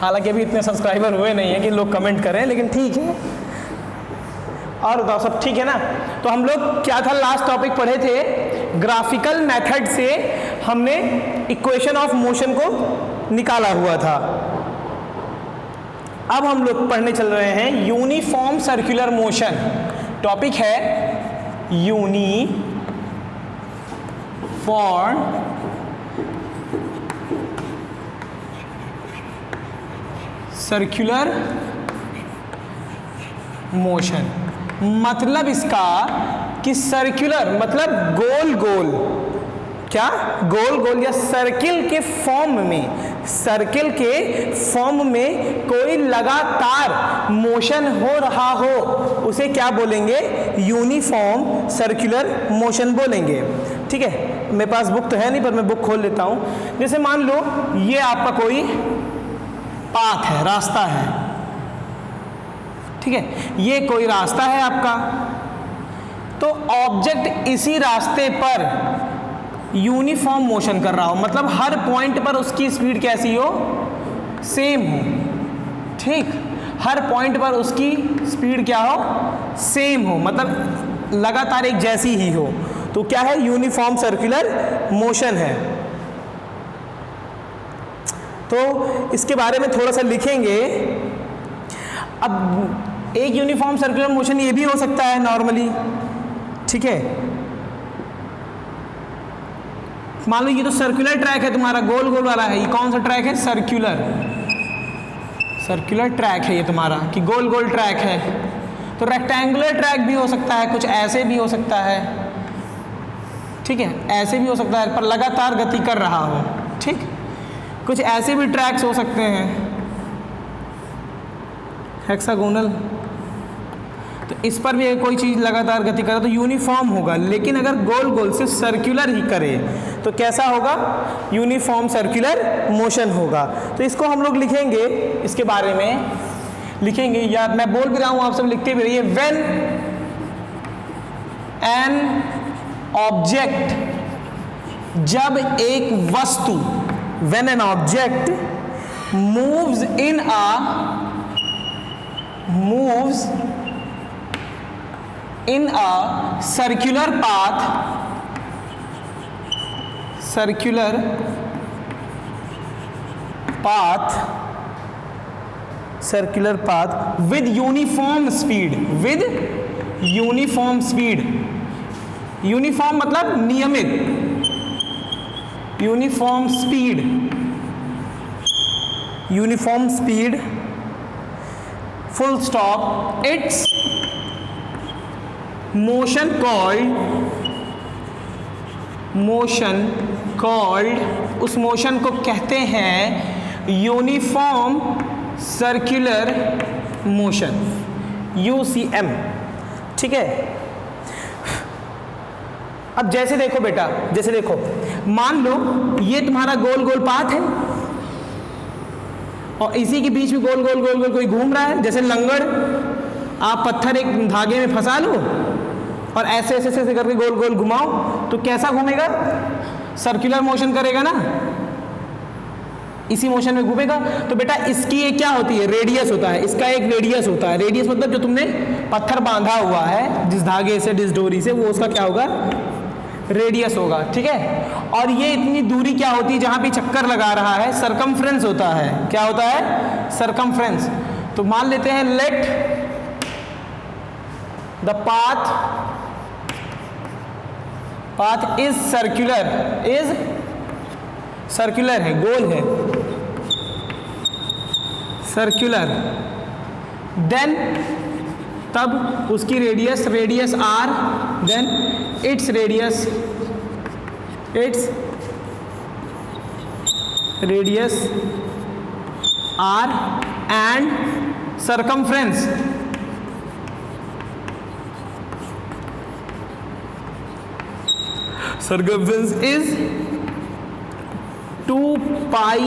हालांकि अभी इतने सब्सक्राइबर हुए नहीं है कि लोग कमेंट करें, लेकिन ठीक है। और बताओ सब ठीक है ना? तो हम लोग क्या था, लास्ट टॉपिक पढ़े थे, ग्राफिकल मेथड से हमने इक्वेशन ऑफ मोशन को निकाला हुआ था। अब हम लोग पढ़ने चल रहे हैं यूनिफॉर्म सर्कुलर मोशन। टॉपिक है यूनिफॉर्म सर्कुलर मोशन। मतलब इसका कि सर्कुलर मतलब गोल गोल, क्या गोल गोल या सर्किल के फॉर्म में, सर्किल के फॉर्म में कोई लगातार मोशन हो रहा हो, उसे क्या बोलेंगे? यूनिफॉर्म सर्कुलर मोशन बोलेंगे। ठीक है, मेरे पास बुक तो है नहीं पर मैं बुक खोल लेता हूं। जैसे मान लो ये आपका कोई पाथ है, रास्ता है, ठीक है, ये कोई रास्ता है आपका, तो ऑब्जेक्ट इसी रास्ते पर यूनिफॉर्म मोशन कर रहा हो, मतलब हर पॉइंट पर उसकी स्पीड कैसी हो? सेम हो। ठीक, हर पॉइंट पर उसकी स्पीड क्या हो? सेम हो, मतलब लगातार एक जैसी ही हो, तो क्या है? यूनिफॉर्म सर्कुलर मोशन है। तो इसके बारे में थोड़ा सा लिखेंगे। अब एक यूनिफॉर्म सर्कुलर मोशन ये भी हो सकता है नॉर्मली, ठीक है। मान लो ये तो सर्कुलर ट्रैक है तुम्हारा, गोल गोल वाला है। ये कौन सा ट्रैक है? सर्कुलर, सर्कुलर ट्रैक है ये तुम्हारा, कि गोल गोल ट्रैक है। तो रेक्टेंगुलर ट्रैक भी हो सकता है, कुछ ऐसे भी हो सकता है, ठीक है, ऐसे भी हो सकता है पर लगातार गति कर रहा हो। ठीक, कुछ ऐसे भी ट्रैक्स हो सकते हैं, हेक्सागोनल, तो इस पर भी कोई चीज़ लगातार गति करे तो यूनिफॉर्म होगा। लेकिन अगर गोल गोल सिर्फ सर्कुलर ही करे तो कैसा होगा? यूनिफॉर्म सर्कुलर मोशन होगा। तो इसको हम लोग लिखेंगे, इसके बारे में लिखेंगे, या मैं बोल भी रहा हूँ आप सब लिखते भी रहिए। व्हेन एन ऑब्जेक्ट, जब एक वस्तु, when an object moves in a circular path with uniform speed, uniform मतलब नियमित, uniform speed, full stop, it's motion called, उस मोशन को कहते हैं यूनिफॉर्म सर्कुलर मोशन, UCM। ठीक है, अब जैसे देखो बेटा, जैसे देखो, मान लो ये तुम्हारा गोल गोल पाथ है और इसी के बीच में गोल गोल गोल गोल कोई घूम रहा है। जैसे लंगड़, आप पत्थर एक धागे में फंसा लो और ऐसे ऐसे ऐसे करके गोल गोल घुमाओ तो कैसा घूमेगा? सर्कुलर मोशन करेगा ना, इसी मोशन में घूमेगा। तो बेटा इसकी एक क्या होती है? रेडियस होता है, इसका एक रेडियस होता है। रेडियस मतलब जो तुमने पत्थर बांधा हुआ है जिस धागे से, जिस डोरी से, वो उसका क्या होगा? रेडियस होगा। ठीक है, और ये इतनी दूरी क्या होती है जहां भी चक्कर लगा रहा है? सरकमफ्रेंस होता है। क्या होता है? सरकमफ्रेंस। तो मान लेते हैं let the path is circular है, गोल है, सर्कुलर, देन तब उसकी radius R, then it's radius R and circumference is 2 pi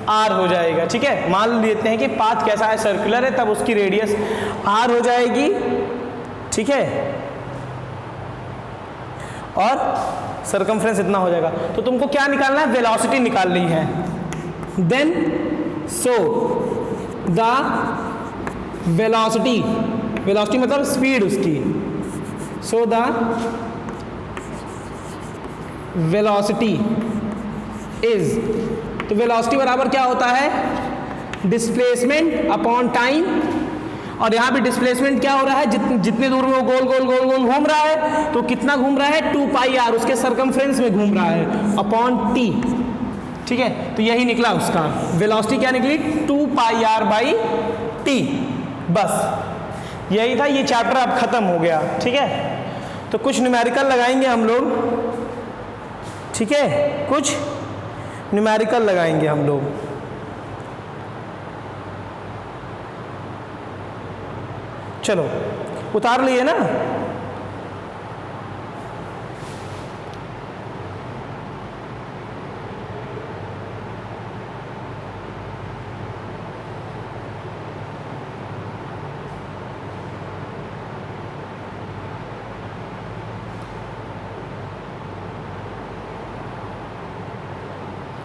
r हो जाएगा। ठीक है, मान लेते हैं कि पाथ कैसा है? सर्कुलर है, तब उसकी रेडियस r हो जाएगी। ठीक है, और सरकमफ्रेंस इतना हो जाएगा। तो तुमको क्या निकालना है? वेलोसिटी निकालनी है। Then so the velocity, velocity मतलब स्पीड उसकी, सो द वेलोसिटी इज, तो वेलोसिटी बराबर क्या होता है, डिस्प्लेसमेंट अपॉन टाइम, और यहाँ पे डिस्प्लेसमेंट क्या हो रहा है, जितने दूर में वो गोल गोल गोल गोल घूम रहा है, तो कितना घूम रहा है, 2 पाई आर, उसके सरकमफ्रेंस में घूम रहा है, अपॉन टी। ठीक है, तो यही निकला उसका वेलोसिटी, क्या निकली, 2 पाई आर बाई टी। बस यही था, ये चैप्टर अब खत्म हो गया। ठीक है, तो कुछ न्यूमेरिकल लगाएंगे हम लोग। ठीक है, कुछ न्यूमेरिकल लगाएंगे हम लोग। चलो उतार लिए ना,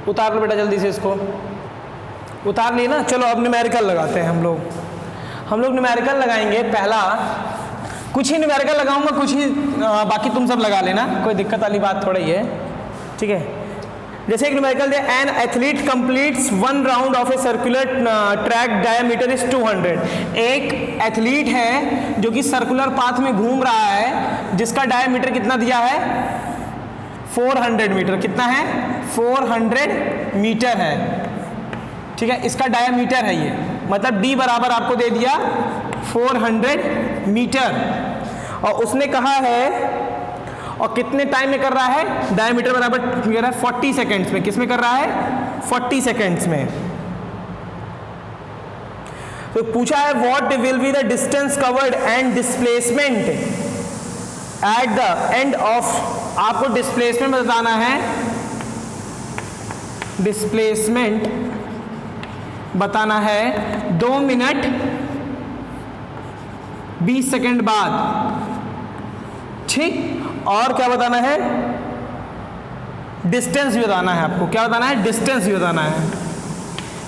उतार लो बेटा जल्दी से, इसको उतार लिए ना। चलो अब न्यूमेरिकल लगाते हैं हम लोग न्यूमेरिकल लगाएंगे। पहला कुछ ही न्यूमेरिकल लगाऊंगा, कुछ ही बाकी तुम सब लगा लेना, कोई दिक्कत वाली बात थोड़ा ही है। ठीक है, जैसे एक numerical they, an athlete completes 1 round of a circular track diameter is 200। एक एथलीट है जो कि सर्कुलर पाथ में घूम रहा है, जिसका डायमीटर कितना दिया है, 400 मीटर। कितना है, 400 मीटर है। ठीक है, इसका डायमीटर है ये, मतलब d बराबर आपको दे दिया 400 मीटर, और उसने कहा है, और कितने टाइम में कर रहा है, डायमीटर बराबर कह रहा है 40 सेकेंड्स में। किस में कर रहा है, 40 सेकेंड्स में। तो पूछा है what will be the distance covered and displacement at the end of, आपको डिस्प्लेसमेंट बताना है, डिस्प्लेसमेंट बताना है 2 मिनट 20 सेकेंड बाद। ठीक, और क्या बताना है, डिस्टेंस भी बताना है आपको। क्या बताना है, डिस्टेंस भी बताना है।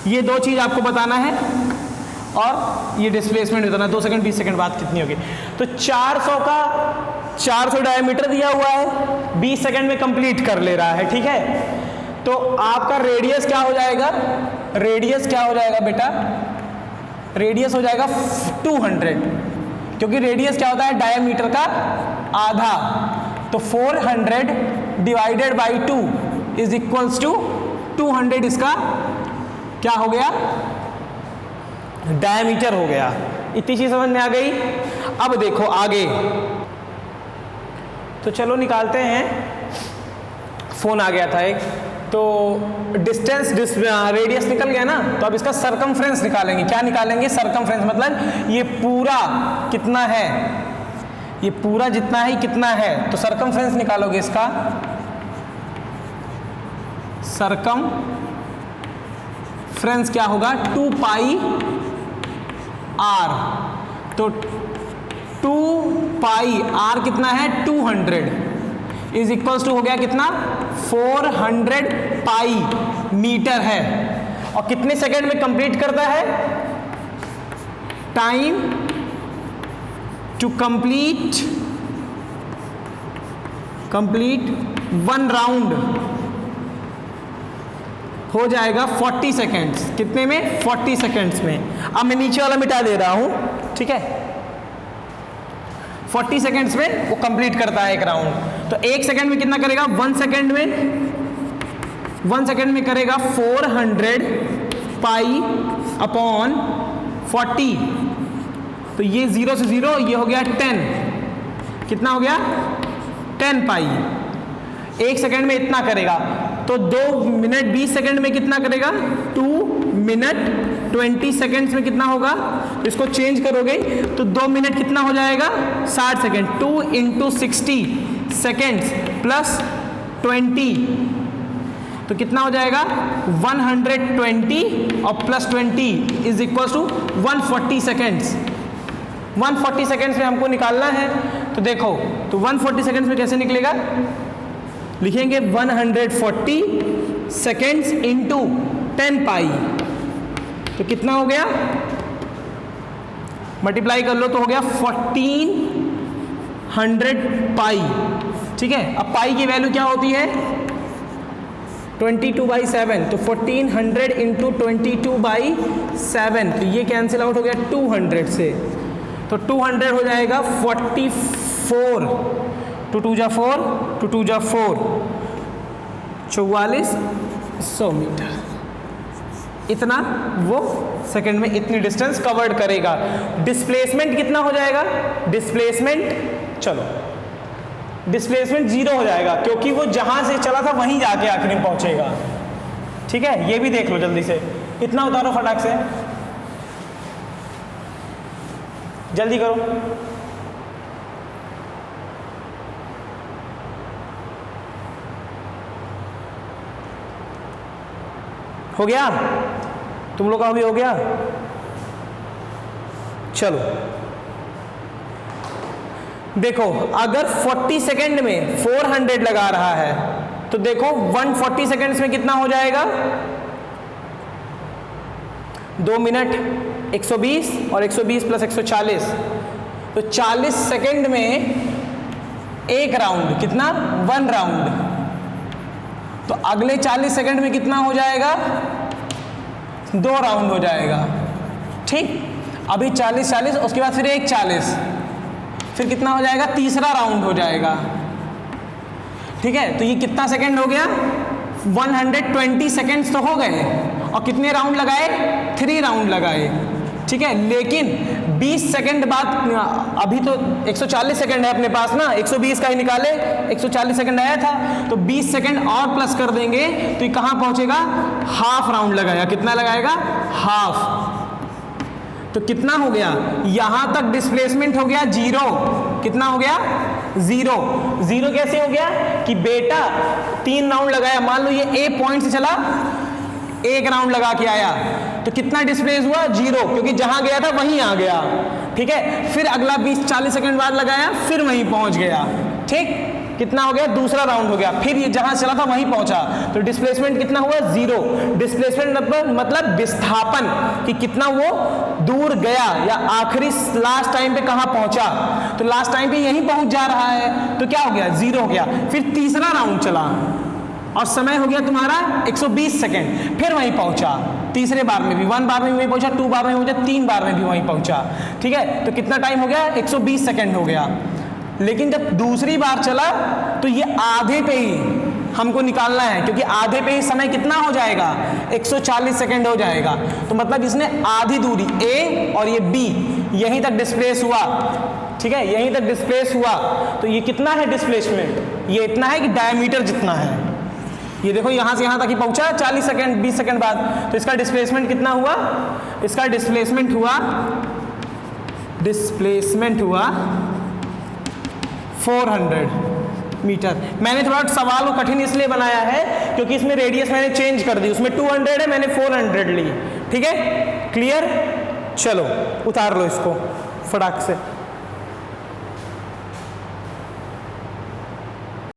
ये 2 चीज आपको बताना है, और ये डिस्प्लेसमेंट बताना है 2 सेकंड 20 सेकंड बाद कितनी होगी। तो 400 डायमीटर दिया हुआ है, 20 सेकंड में कंप्लीट कर ले रहा है। ठीक है, तो आपका रेडियस क्या हो जाएगा, रेडियस क्या हो जाएगा बेटा, रेडियस हो जाएगा 200, क्योंकि रेडियस क्या होता है, डायमीटर का आधा। तो 400 divided by 2 is equals to 200, इसका क्या हो गया, डायमीटर हो गया। इतनी चीज समझ में आ गई। अब देखो आगे, तो चलो निकालते हैं, फोन आ गया था एक, तो डिस्टेंस रेडियस निकल गया ना, तो अब इसका सरकमफ्रेंस निकालेंगे। क्या निकालेंगे, सरकमफ्रेंस, मतलब ये पूरा कितना है, ये पूरा जितना है कितना है, तो सरकमफ्रेंस निकालोगे इसका, सरकमफ्रेंस क्या होगा, 2 पाई आर। तो 2 पाई आर कितना है, 200 इज इक्वल्स टू हो गया कितना, 400 पाई मीटर है। और कितने सेकंड में कंप्लीट करता है, टाइम टू कंप्लीट 1 राउंड हो जाएगा 40 सेकेंड्स। कितने में, 40 सेकेंड्स में। अब मैं नीचे वाला मिटा दे रहा हूं। ठीक है, 40 सेकेंड्स में वो कंप्लीट करता है एक राउंड। तो 1 सेकेंड में कितना करेगा, 1 सेकेंड में करेगा 400 पाई अपॉन 40। तो ये 0 से 0, ये हो गया 10। कितना हो गया, 10 पाई। 1 सेकेंड में इतना करेगा, तो 2 मिनट 20 सेकेंड में कितना करेगा, 2 मिनट 20 सेकेंड्स में कितना होगा, तो इसको चेंज करोगे तो 2 मिनट कितना हो जाएगा, 60 सेकेंड। 2 इंटू 60 सेकेंड्स प्लस 20, तो कितना हो जाएगा, 120 और plus 20 is equal to 140 seconds. 140 seconds में हमको निकालना है। तो देखो, तो 140 सेकेंड्स में कैसे निकलेगा, लिखेंगे 140 सेकेंड्स इंटू 10 पाई, तो कितना हो गया, मल्टीप्लाई कर लो तो हो गया 1400 पाई। ठीक है, अब पाई की वैल्यू क्या होती है 22/7, तो 1400 इंटू 22/7, तो ये कैंसिल आउट हो गया 200 से, तो 200 हो जाएगा 44, 2 2 जा 4, 2 2 जा 4, 4400 मीटर, इतना वो सेकंड में इतनी डिस्टेंस कवर्ड करेगा। डिस्प्लेसमेंट कितना हो जाएगा, डिस्प्लेसमेंट, चलो डिस्प्लेसमेंट 0 हो जाएगा, क्योंकि वो जहां से चला था वहीं जाके आखिर में पहुंचेगा। ठीक है, ये भी देख लो जल्दी से, इतना उतारो फटाक से, जल्दी करो। हो गया, तुम लोग का भी हो गया। चलो देखो, अगर 40 सेकेंड में 400 लगा रहा है तो देखो 140 सेकेंड्स में कितना हो जाएगा, 2 मिनट 120 और 120 प्लस 140, तो 40 सेकेंड में एक राउंड, कितना 1 राउंड, तो अगले 40 सेकेंड में कितना हो जाएगा 2 राउंड हो जाएगा। ठीक, अभी 40 40, उसके बाद फिर एक 40, फिर कितना हो जाएगा, तीसरा राउंड हो जाएगा। ठीक है, तो ये कितना सेकंड हो गया, 120 सेकंड्स तो हो गए, और कितने राउंड लगाए, 3 राउंड लगाए। ठीक है, लेकिन 20 सेकंड बाद, अभी तो 140 सेकंड है अपने पास ना, 120 का ही निकाले, 140 सेकंड आया था, तो 20 सेकंड और प्लस कर देंगे तो ये कहाँ पहुंचेगा, हाफ राउंड लगाएगा। कितना लगाएगा, हाफ, तो कितना हो गया, यहां तक डिस्प्लेसमेंट हो गया 0, कितना हो गया 0। 0 कैसे हो गया कि बेटा 3 राउंड लगाया, मान लो ये ए पॉइंट से चला, 1 राउंड लगा के आया, तो कितना डिस्प्लेस हुआ 0, क्योंकि जहां गया था वहीं आ गया। ठीक है, फिर अगला 20-40 सेकंड बाद लगाया, फिर वहीं पहुंच गया। ठीक, कितना हो गया, दूसरा राउंड हो गया, फिर ये जहां चला था वहीं पहुंचा, तो डिस्प्लेसमेंट कितना हुआ 0। डिस्प्लेसमेंट मतलब विस्थापन, कि कितना वो दूर गया या आखिरी लास्ट टाइम पे कहां पहुंचा, तो लास्ट टाइम पे यहीं पहुंच जा रहा है, तो क्या हो गया 0 हो गया। फिर तीसरा राउंड चला और समय हो गया तुम्हारा 120 सेकंड, फिर वहीं पहुंचा, तीसरे बार में भी 1 बार में भी वहीं पहुंचा, 2 बार में भी पहुंचा, 3 बार में भी वहीं पहुंचा। ठीक है, तो कितना टाइम हो गया, 120 सेकंड हो गया। लेकिन जब दूसरी बार चला तो ये आधे पे ही हमको निकालना है, क्योंकि आधे पे ही समय कितना हो जाएगा, 140 सेकंड हो जाएगा। तो मतलब इसने आधी दूरी ए और ये बी यहीं तक डिस्प्लेस हुआ। ठीक है, यहीं तक डिस्प्लेस हुआ, तो ये कितना है डिस्प्लेसमेंट, ये इतना है कि डायमीटर जितना है। ये देखो यहां से यहां तक ही पहुंचा 40 सेकंड 20 सेकंड बाद, तो इसका डिस्प्लेसमेंट कितना हुआ, इसका डिस्प्लेसमेंट हुआ 400 मीटर। मैंने थोड़ा सवाल को कठिन इसलिए बनाया है क्योंकि इसमें रेडियस मैंने चेंज कर दी, उसमें 200 है, मैंने 400 ली। ठीक है, क्लियर, चलो उतार लो इसको फटाक से।